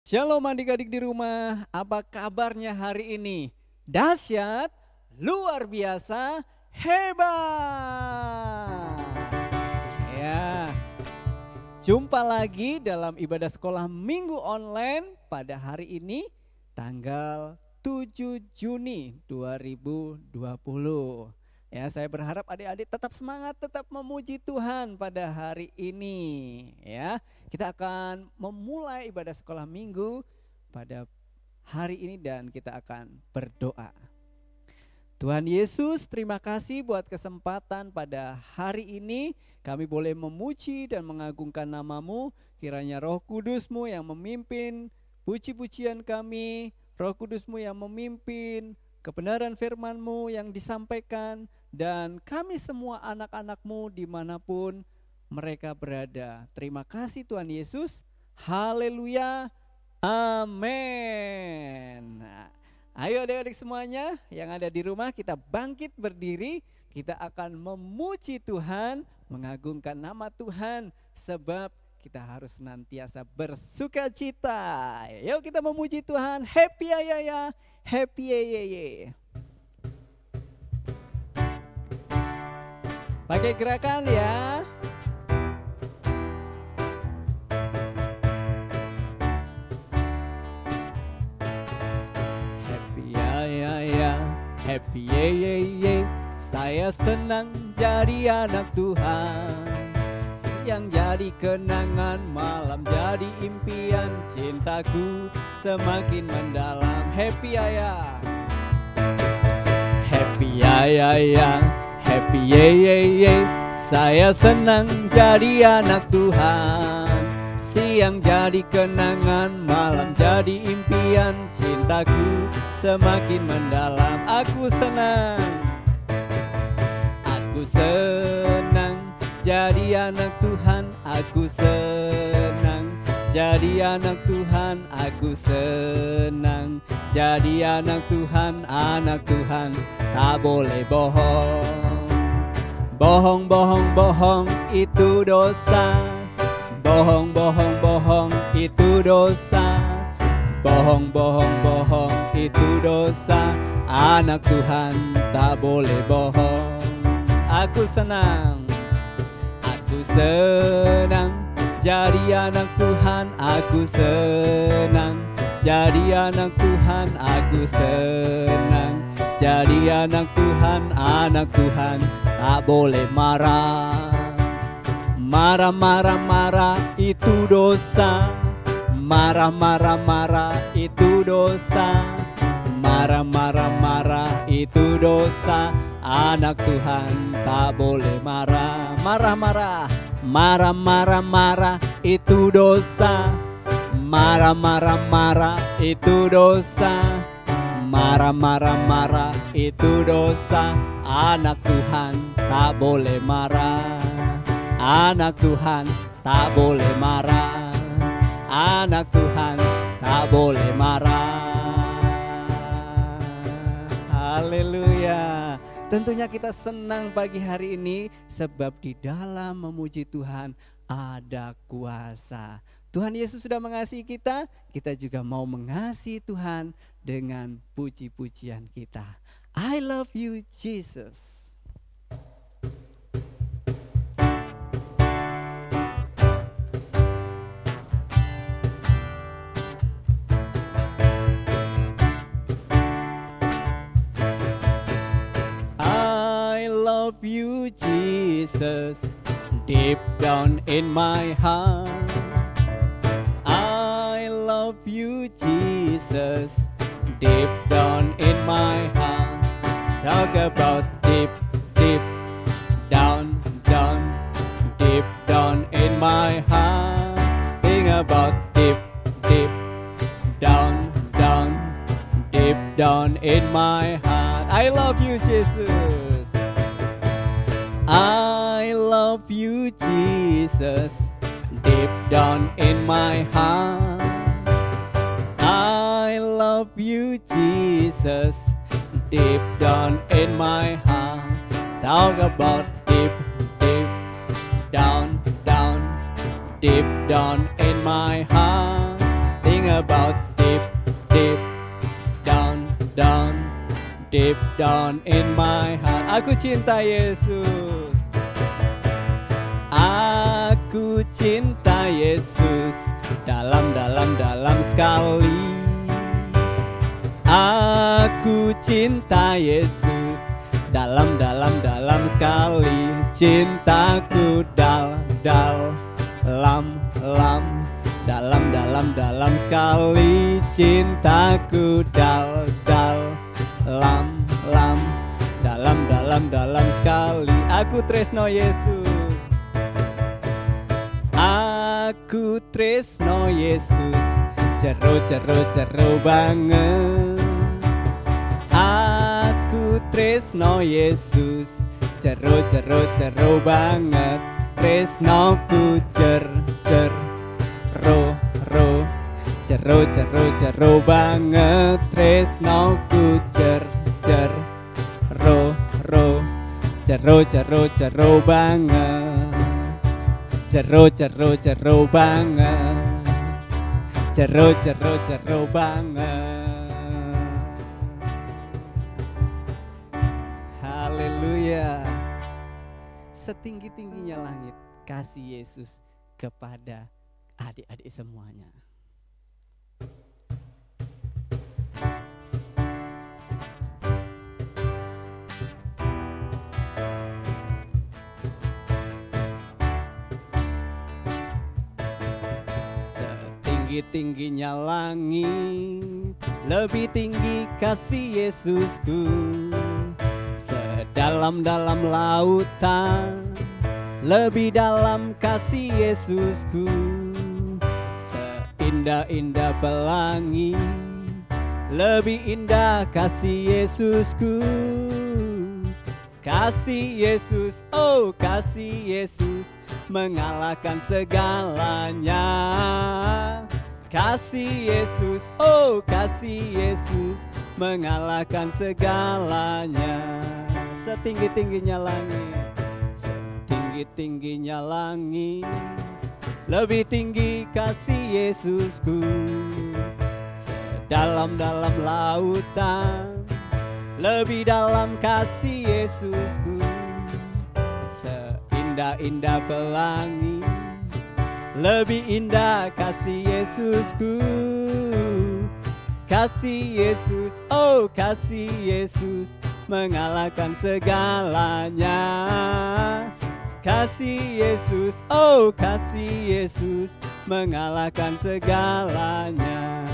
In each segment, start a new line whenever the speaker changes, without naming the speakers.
Shalom adik-adik di rumah, apa kabarnya hari ini? Dahsyat, luar biasa, hebat. Ya, jumpa lagi dalam ibadah sekolah minggu online pada hari ini tanggal 7 Juni 2020. Ya, saya berharap adik-adik tetap semangat, tetap memuji Tuhan pada hari ini. Ya, kita akan memulai ibadah sekolah minggu pada hari ini dan kita akan berdoa. Tuhan Yesus, terima kasih buat kesempatan pada hari ini. Kami boleh memuji dan mengagungkan nama-Mu. Kiranya Roh Kudus-Mu yang memimpin puji-pujian kami. Roh Kudus-Mu yang memimpin kebenaran firman-Mu yang disampaikan. Dan kami semua anak-anak-Mu dimanapun mereka berada. Terima kasih Tuhan Yesus. Haleluya. Amin. Nah, ayo adik-adik semuanya yang ada di rumah, kita bangkit berdiri. Kita akan memuji Tuhan, mengagungkan nama Tuhan. Sebab kita harus senantiasa bersuka cita. Yuk kita memuji Tuhan. Happy ya, happy ye. Pakai gerakan ya. Happy ya, happy ye. Saya senang jadi anak Tuhan. Siang jadi kenangan, malam jadi impian. Cintaku semakin mendalam. Happy ya. Happy ya. Happy ye. Saya senang jadi anak Tuhan. Siang jadi kenangan, malam jadi impian. Cintaku semakin mendalam. Aku senang jadi anak Tuhan. Aku senang jadi anak Tuhan. Aku senang jadi anak Tuhan. Anak Tuhan tak boleh bohong. Bohong itu dosa. Bohong itu dosa. Bohong itu dosa. Anak Tuhan tak boleh bohong. Aku senang jadi anak Tuhan. Aku senang jadi anak Tuhan. Aku senang jadi anak Tuhan. Anak Tuhan tak boleh marah. Marah itu dosa. Marah itu dosa. Marah itu dosa. Anak Tuhan tak boleh marah. Marah itu dosa. Marah itu dosa. Marah itu dosa. Anak Tuhan tak boleh marah. Anak Tuhan tak boleh marah. Anak Tuhan tak boleh marah. Haleluya. Tentunya kita senang pagi hari ini sebab di dalam memuji Tuhan ada kuasa. Tuhan Yesus sudah mengasihi kita, kita juga mau mengasihi Tuhan dengan puji-pujian kita. I love you Jesus. Love you Jesus, deep down in my heart. I love you Jesus, deep down in my heart. Talk about deep down, deep down in my heart. Think about deep down, deep down in my heart. I love you Jesus. I love you Jesus, deep down in my heart. I love you Jesus, deep down in my heart. Talk about deep down, deep down in my heart. Think about deep, deep down, down, deep down in my heart. Aku cinta Yesus. Aku cinta Yesus dalam sekali. Aku cinta Yesus dalam sekali. Cintaku dalam sekali. Cintaku dalam sekali. Aku tresno Yesus. Aku tresno Yesus. Jero banget. Aku tresno Yesus. Jero banget. Tresnoku jero banget. Tresnoku jero banget. Jero banget. Jero banget. Haleluya. Setinggi-tingginya langit kasih Yesus kepada adik-adik semuanya. Tingginya langit, lebih tinggi kasih Yesusku. Sedalam-dalam lautan, lebih dalam kasih Yesusku. Seindah-indah pelangi, lebih indah kasih Yesusku. Kasih Yesus, oh kasih Yesus, mengalahkan segalanya. Kasih Yesus, oh kasih Yesus, mengalahkan segalanya. Setinggi-tingginya langit, setinggi-tingginya langit, lebih tinggi kasih Yesusku. Sedalam-dalam lautan, lebih dalam kasih Yesusku. Seindah-indah pelangi, lebih indah kasih Yesusku. Kasih Yesus, oh kasih Yesus, mengalahkan segalanya. Kasih Yesus, oh kasih Yesus, mengalahkan segalanya.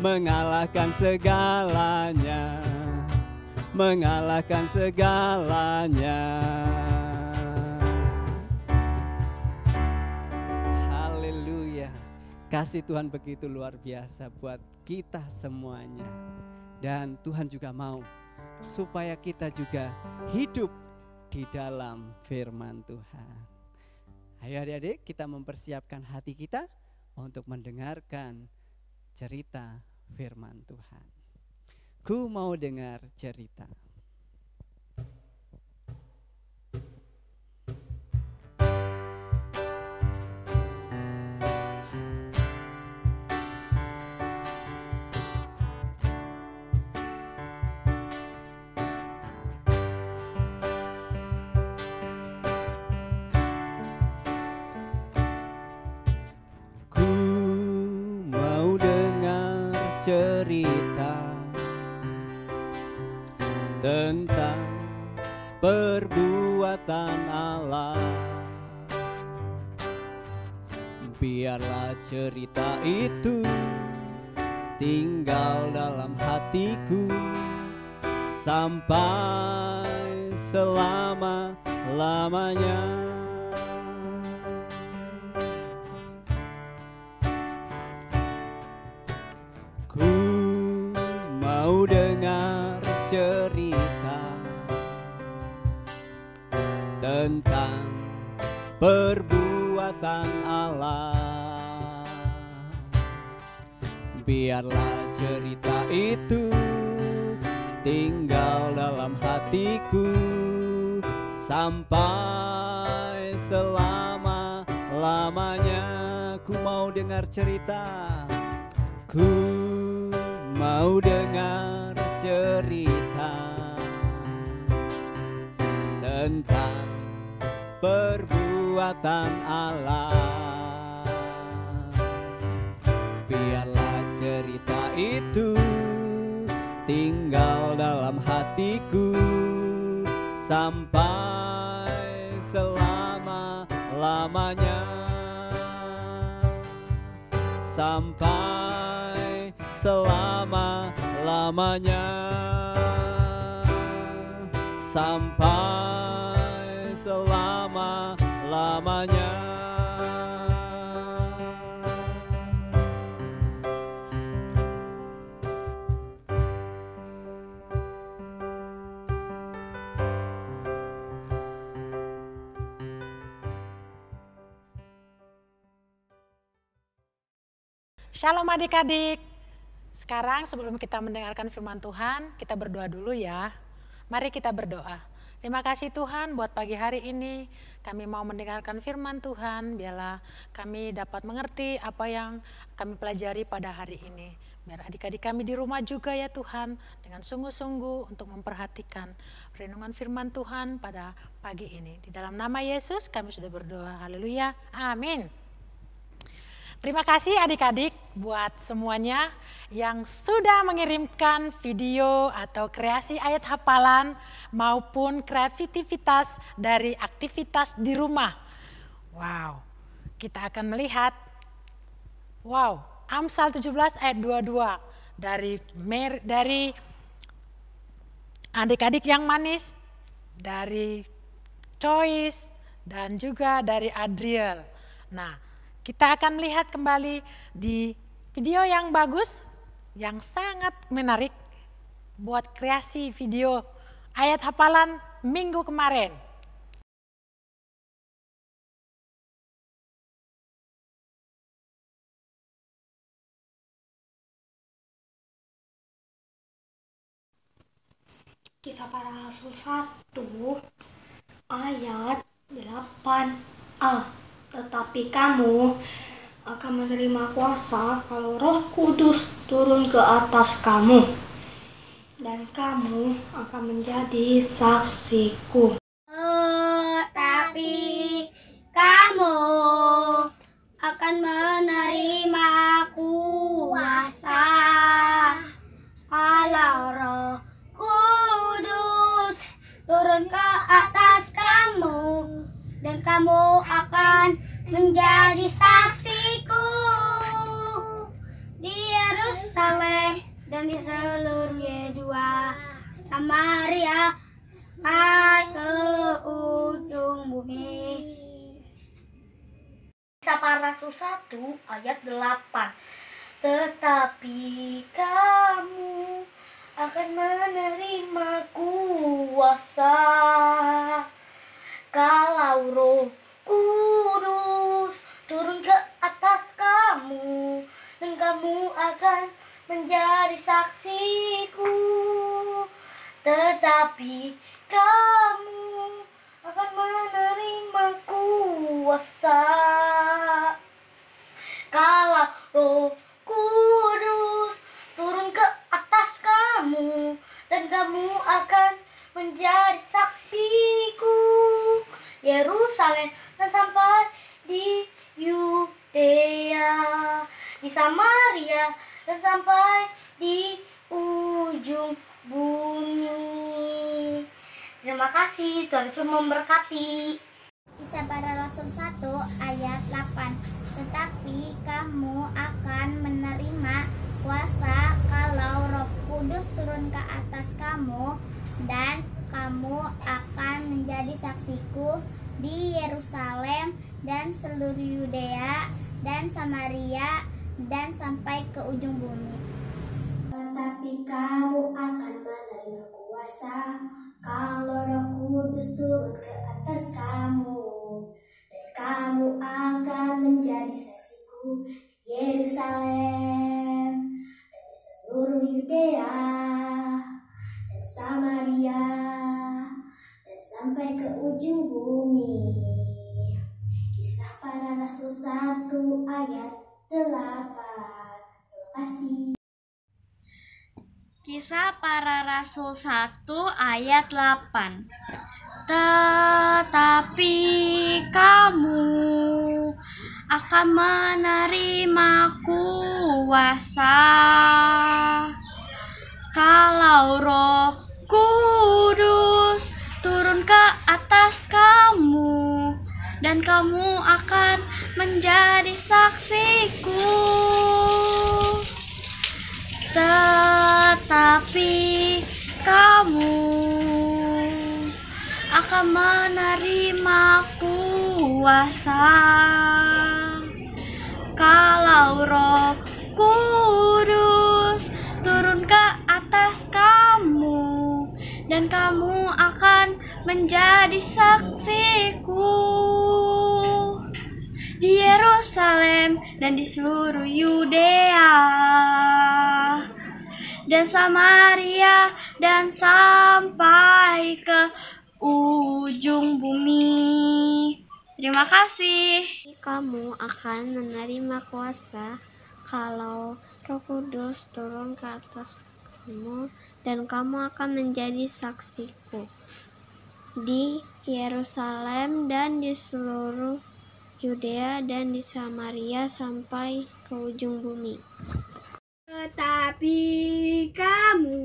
Mengalahkan segalanya. Mengalahkan segalanya. Kasih Tuhan begitu luar biasa buat kita semuanya. Dan Tuhan juga mau supaya kita juga hidup di dalam firman Tuhan. Ayo adik-adik, kita mempersiapkan hati kita untuk mendengarkan cerita firman Tuhan. Ku mau dengar cerita. Cerita tentang perbuatan Allah. Biarlah cerita itu tinggal dalam hatiku sampai selama-lamanya. Cerita tentang perbuatan Allah. Biarlah cerita itu tinggal dalam hatiku sampai selama-lamanya. Ku mau dengar cerita. Ku mau dengar cerita tentang perbuatan Allah. Biarlah cerita itu tinggal dalam hatiku sampai selama-lamanya, sampai selama-lamanya, sampai selama-lamanya.
Shalom adik-adik. Sekarang sebelum kita mendengarkan firman Tuhan, kita berdoa dulu ya. Mari kita berdoa. Terima kasih Tuhan buat pagi hari ini. Kami mau mendengarkan firman Tuhan. Biarlah kami dapat mengerti apa yang kami pelajari pada hari ini. Biar adik-adik kami di rumah juga ya Tuhan, dengan sungguh-sungguh untuk memperhatikan renungan firman Tuhan pada pagi ini. Di dalam nama Yesus kami sudah berdoa. Haleluya. Amin. Terima kasih adik-adik buat semuanya yang sudah mengirimkan video atau kreasi ayat hafalan maupun kreativitas dari aktivitas di rumah. Wow, kita akan melihat, Amsal 17 ayat 22 dari adik-adik yang manis, dari Choice dan juga dari Adriel. Nah, kita akan melihat kembali di video yang bagus, yang sangat menarik buat kreasi video ayat hafalan minggu kemarin.
Kisah Para Rasul 1 ayat 8a. Tetapi kamu akan menerima kuasa kalau Roh Kudus turun ke atas kamu, dan kamu akan menjadi saksiku. Tetapi kamu akan menerima kuasa kalau Roh Kudus turun ke atas kamu, dan kamu akan menjadi saksiku di Yerusalem dan di seluruh Yudea, Samaria, sampai ke ujung bumi. Kisah Para Rasul 1 ayat 8. Tetapi kamu akan menerima kuasa kalau Roh Kudus turun ke atas kamu, dan kamu akan menjadi saksiku. Tetapi kamu akan menerima kuasa kalau Roh Kudus turun ke atas kamu, dan kamu akan menjadi saksiku Yerusalem dan sampai di Yudea, di Samaria dan sampai di ujung bumi. Terima kasih, Tuhan Yesus memberkati.
Kisah Para Rasul 1 ayat 8. Tetapi kamu akan menerima kuasa kalau Roh Kudus turun ke atas kamu, dan kamu akan menjadi saksiku di Yerusalem dan seluruh Yudea dan Samaria dan sampai ke ujung bumi.
Tetapi kamu akan menerima kuasa kalau Roh Kudus turun ke atas kamu, dan kamu akan menjadi saksiku di Yerusalem dan di seluruh Yudea dan Samaria dan sampai ke ujung bumi. Kisah Para Rasul 1 ayat 8. Terima kasih. kasih.
Kisah Para Rasul 1 ayat 8. Tetapi kamu akan menerima kuasa kalau Roh Kudus turun ke atas kamu, dan kamu akan menjadi saksiku. Tetapi kamu akan menerima kuasa kalau Roh Kudus turun ke atas kamu, dan kamu akan menjadi saksiku di Yerusalem dan di seluruh Yudea dan Samaria dan sampai ke ujung bumi. Terima kasih.
Kamu akan menerima kuasa kalau Roh Kudus turun ke atas kamu, dan kamu akan menjadi saksiku di Yerusalem dan di seluruh Yudea dan di Samaria sampai ke ujung bumi.
Tetapi kamu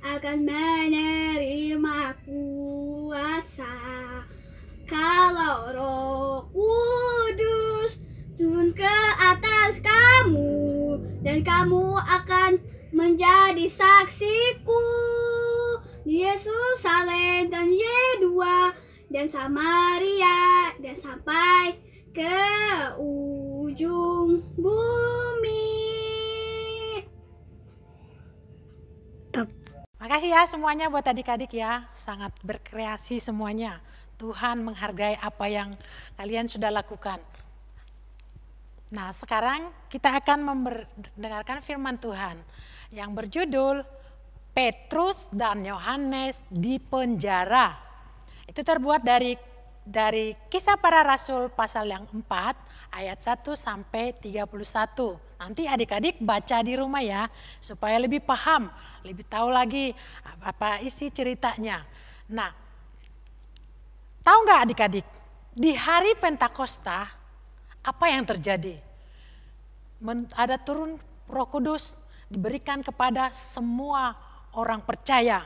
akan menerima kuasa kalau Roh Kudus turun ke atas kamu, dan kamu akan menjadi saksiku di Yerusalem dan Yudea dan Samaria dan sampai ke ujung bumi.
Makasih ya semuanya buat adik-adik ya, sangat berkreasi semuanya. Tuhan menghargai apa yang kalian sudah lakukan. Nah, sekarang kita akan mendengarkan firman Tuhan yang berjudul Petrus dan Yohanes di penjara. Itu terbuat dari Kisah Para Rasul pasal yang 4 ayat 1 sampai 31. Nanti adik-adik baca di rumah ya, supaya lebih paham, lebih tahu lagi apa isi ceritanya. Nah, tahu nggak adik-adik, di hari Pentakosta apa yang terjadi? Ada turun Roh Kudus diberikan kepada semua orang percaya.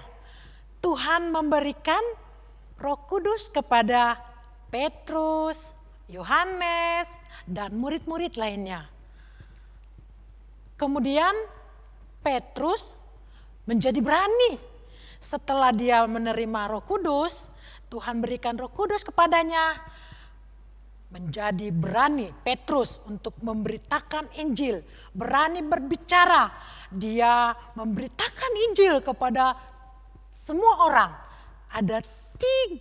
Tuhan memberikan Roh Kudus kepada Petrus, Yohanes, dan murid-murid lainnya. Kemudian Petrus menjadi berani. Setelah dia menerima Roh Kudus, Tuhan berikan Roh Kudus kepadanya. Menjadi berani Petrus untuk memberitakan Injil, berani berbicara. Dia memberitakan Injil kepada semua orang. Ada 3.000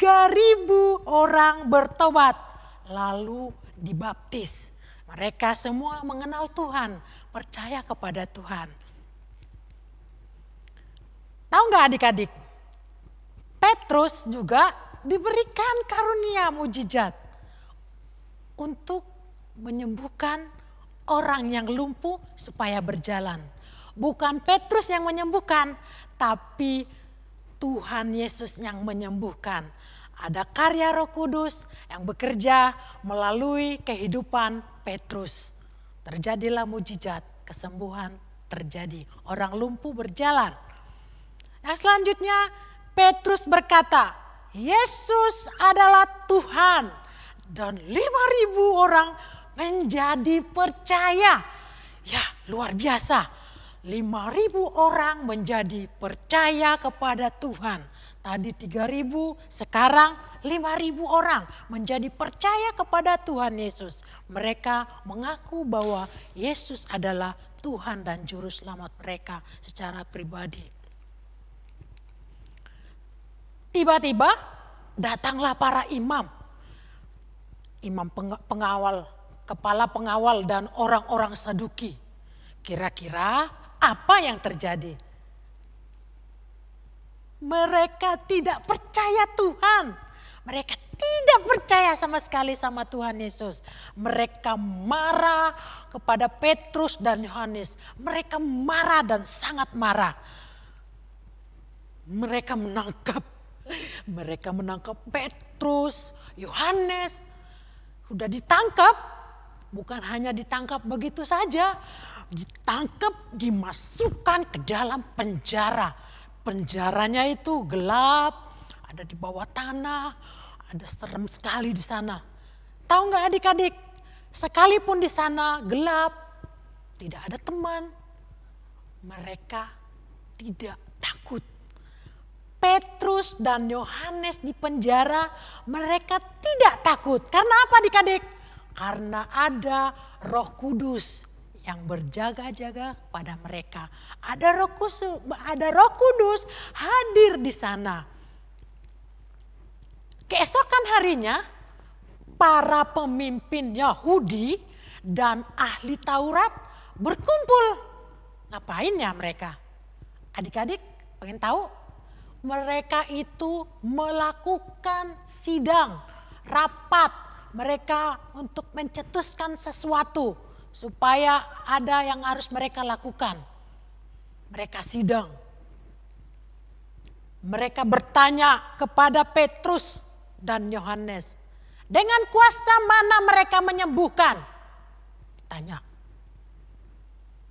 orang bertobat lalu dibaptis. Mereka semua mengenal Tuhan, percaya kepada Tuhan. Tahu nggak adik-adik? Petrus juga diberikan karunia mujizat untuk menyembuhkan orang yang lumpuh supaya berjalan. Bukan Petrus yang menyembuhkan, tapi Tuhan Yesus yang menyembuhkan. Ada karya Roh Kudus yang bekerja melalui kehidupan Petrus. Terjadilah mujizat, kesembuhan terjadi. Orang lumpuh berjalan. Yang selanjutnya Petrus berkata, Yesus adalah Tuhan. Dan 5.000 orang menjadi percaya. Ya, luar biasa. 5.000 orang menjadi percaya kepada Tuhan. Tadi 3.000, sekarang 5.000 orang menjadi percaya kepada Tuhan Yesus. Mereka mengaku bahwa Yesus adalah Tuhan dan Juru Selamat mereka secara pribadi. Tiba-tiba datanglah para imam pengawal, kepala pengawal dan orang-orang Saduki. Kira-kira apa yang terjadi? Mereka tidak percaya Tuhan. Mereka tidak percaya sama sekali sama Tuhan Yesus. Mereka marah kepada Petrus dan Yohanes. Mereka marah dan sangat marah. Mereka menangkap Petrus, Yohanes. Sudah ditangkap, bukan hanya ditangkap begitu saja. Ditangkap, dimasukkan ke dalam penjara. Penjaranya itu gelap, ada di bawah tanah, ada serem sekali di sana. Tahu nggak adik-adik, sekalipun di sana gelap, tidak ada teman, mereka tidak takut. Petrus dan Yohanes di penjara, mereka tidak takut. Karena apa adik-adik? Karena ada Roh Kudus yang berjaga-jaga pada mereka. Ada Roh Kudus hadir di sana. Keesokan harinya, para pemimpin Yahudi dan ahli Taurat berkumpul. Ngapain ya mereka? Adik-adik pengen tahu? Mereka itu melakukan sidang, rapat mereka untuk mencetuskan sesuatu supaya ada yang harus mereka lakukan. Mereka sidang. Mereka bertanya kepada Petrus dan Yohanes, dengan kuasa mana mereka menyembuhkan? Tanya.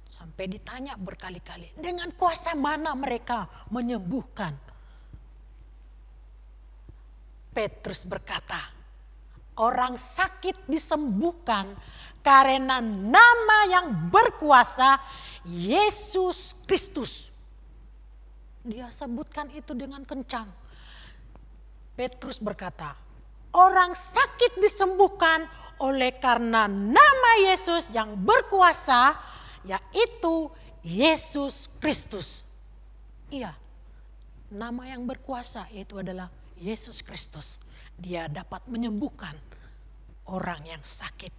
Sampai ditanya berkali-kali, dengan kuasa mana mereka menyembuhkan? Petrus berkata, orang sakit disembuhkan karena nama yang berkuasa Yesus Kristus. Dia sebutkan itu dengan kencang. Petrus berkata, orang sakit disembuhkan oleh karena nama Yesus yang berkuasa, yaitu Yesus Kristus. Iya, nama yang berkuasa yaitu adalah Yesus Kristus. Dia dapat menyembuhkan orang yang sakit.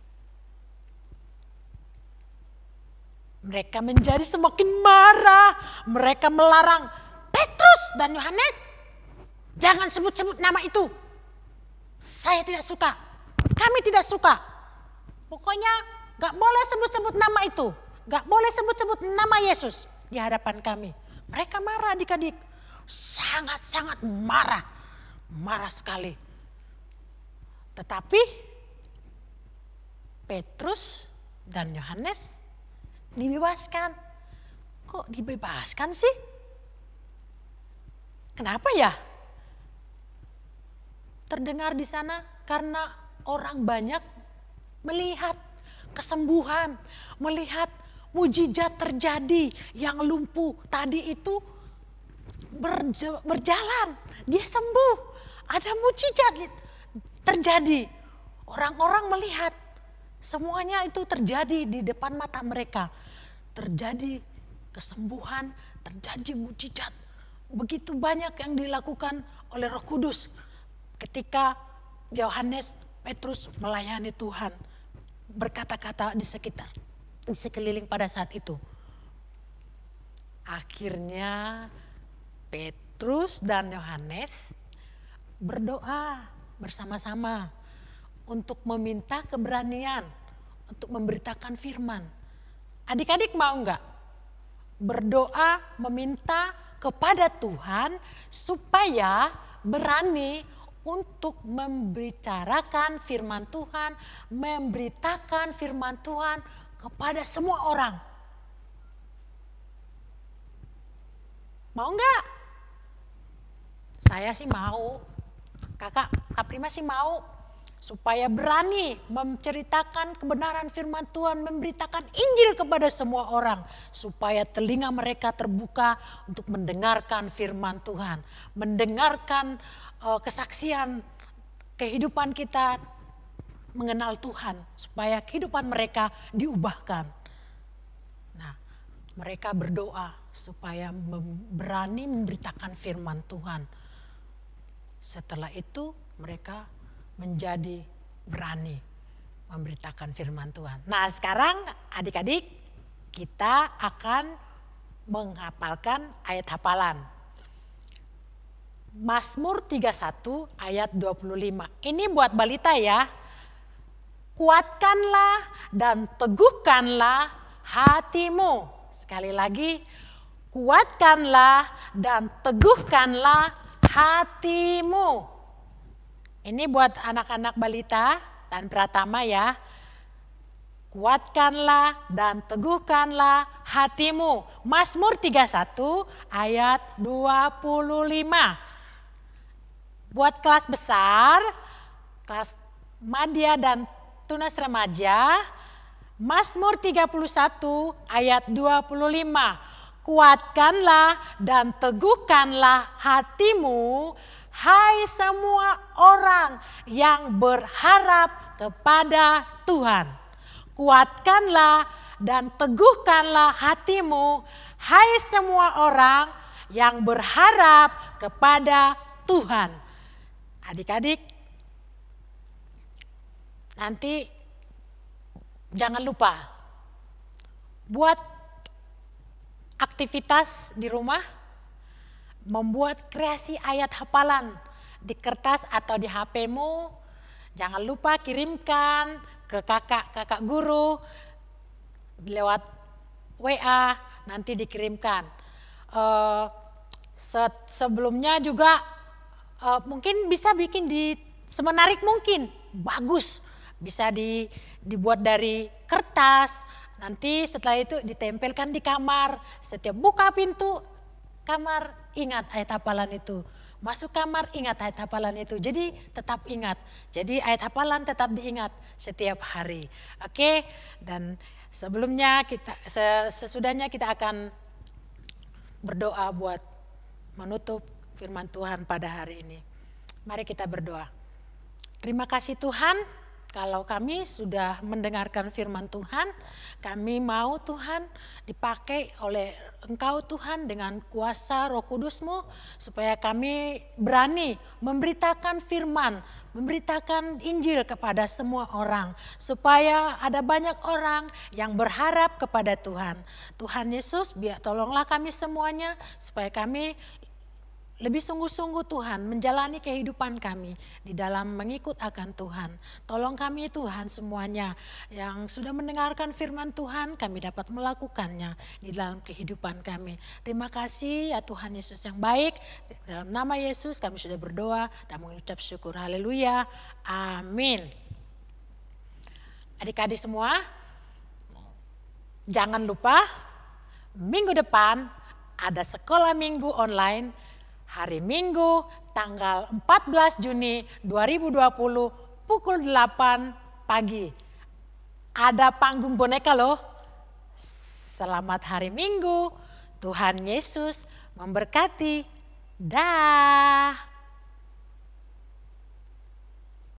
Mereka menjadi semakin marah. Mereka melarang Petrus dan Yohanes, jangan sebut-sebut nama itu. Saya tidak suka. Kami tidak suka. Pokoknya gak boleh sebut-sebut nama itu. Gak boleh sebut-sebut nama Yesus di hadapan kami. Mereka marah adik-adik. Sangat-sangat marah. Marah sekali. Tetapi Petrus dan Yohanes dibebaskan. Kok dibebaskan sih? Kenapa ya? Terdengar di sana karena orang banyak melihat kesembuhan, melihat mujizat terjadi. Yang lumpuh tadi itu berjalan, dia sembuh. Ada mujizat terjadi. Orang-orang melihat semuanya itu terjadi di depan mata mereka. Terjadi kesembuhan, terjadi mujizat. Begitu banyak yang dilakukan oleh Roh Kudus ketika Yohanes, Petrus melayani Tuhan, berkata-kata di sekeliling pada saat itu. Akhirnya Petrus dan Yohanes berdoa bersama-sama untuk meminta keberanian untuk memberitakan firman. Adik-adik mau enggak berdoa meminta kepada Tuhan supaya berani untuk membicarakan firman Tuhan, memberitakan firman Tuhan kepada semua orang? Mau enggak? Saya sih mau. Kak Prima sih mau. Supaya berani menceritakan kebenaran firman Tuhan, memberitakan Injil kepada semua orang. Supaya telinga mereka terbuka untuk mendengarkan firman Tuhan. Mendengarkan kesaksian kehidupan kita mengenal Tuhan. Supaya kehidupan mereka diubahkan. Nah, mereka berdoa supaya berani memberitakan firman Tuhan. Setelah itu mereka menjadi berani memberitakan firman Tuhan. Nah, sekarang adik-adik kita akan menghafalkan ayat hafalan. Mazmur 31 ayat 25. Ini buat balita ya. Kuatkanlah dan teguhkanlah hatimu. Sekali lagi, kuatkanlah dan teguhkanlah hatimu. Ini buat anak-anak balita dan pratama ya. Kuatkanlah dan teguhkanlah hatimu. Mazmur 31 ayat 25. Buat kelas besar, kelas madya dan tunas remaja, Mazmur 31 ayat 25. Kuatkanlah dan teguhkanlah hatimu, hai semua orang yang berharap kepada Tuhan. Kuatkanlah dan teguhkanlah hatimu, hai semua orang yang berharap kepada Tuhan. Adik-adik, nanti jangan lupa buat aktivitas di rumah, membuat kreasi ayat hafalan di kertas atau di HP-mu. Jangan lupa kirimkan ke kakak guru lewat WA, nanti dikirimkan. Sebelumnya juga mungkin bisa bikin di semenarik mungkin, bagus. Bisa dibuat dari kertas, nanti setelah itu ditempelkan di kamar. Setiap buka pintu kamar, ingat ayat hafalan itu. Masuk kamar, ingat ayat hafalan itu. Jadi tetap ingat. Jadi ayat hafalan tetap diingat setiap hari. Oke, dan sebelumnya sesudahnya kita akan berdoa buat menutup firman Tuhan pada hari ini. Mari kita berdoa. Terima kasih Tuhan, kalau kami sudah mendengarkan firman Tuhan, kami mau Tuhan dipakai oleh Engkau Tuhan dengan kuasa Roh Kudus-Mu, supaya kami berani memberitakan firman, memberitakan Injil kepada semua orang, supaya ada banyak orang yang berharap kepada Tuhan. Tuhan Yesus, tolonglah kami semuanya, supaya kami lebih sungguh-sungguh Tuhan menjalani kehidupan kami di dalam mengikut akan Tuhan. Tolong kami Tuhan semuanya yang sudah mendengarkan firman Tuhan, kami dapat melakukannya di dalam kehidupan kami. Terima kasih ya Tuhan Yesus yang baik. Dalam nama Yesus kami sudah berdoa dan mengucap syukur. Haleluya. Amin. Adik-adik semua, jangan lupa minggu depan ada sekolah minggu online. Hari Minggu tanggal 14 Juni 2020 pukul 8 pagi. Ada panggung boneka loh. Selamat hari Minggu. Tuhan Yesus memberkati. Dah.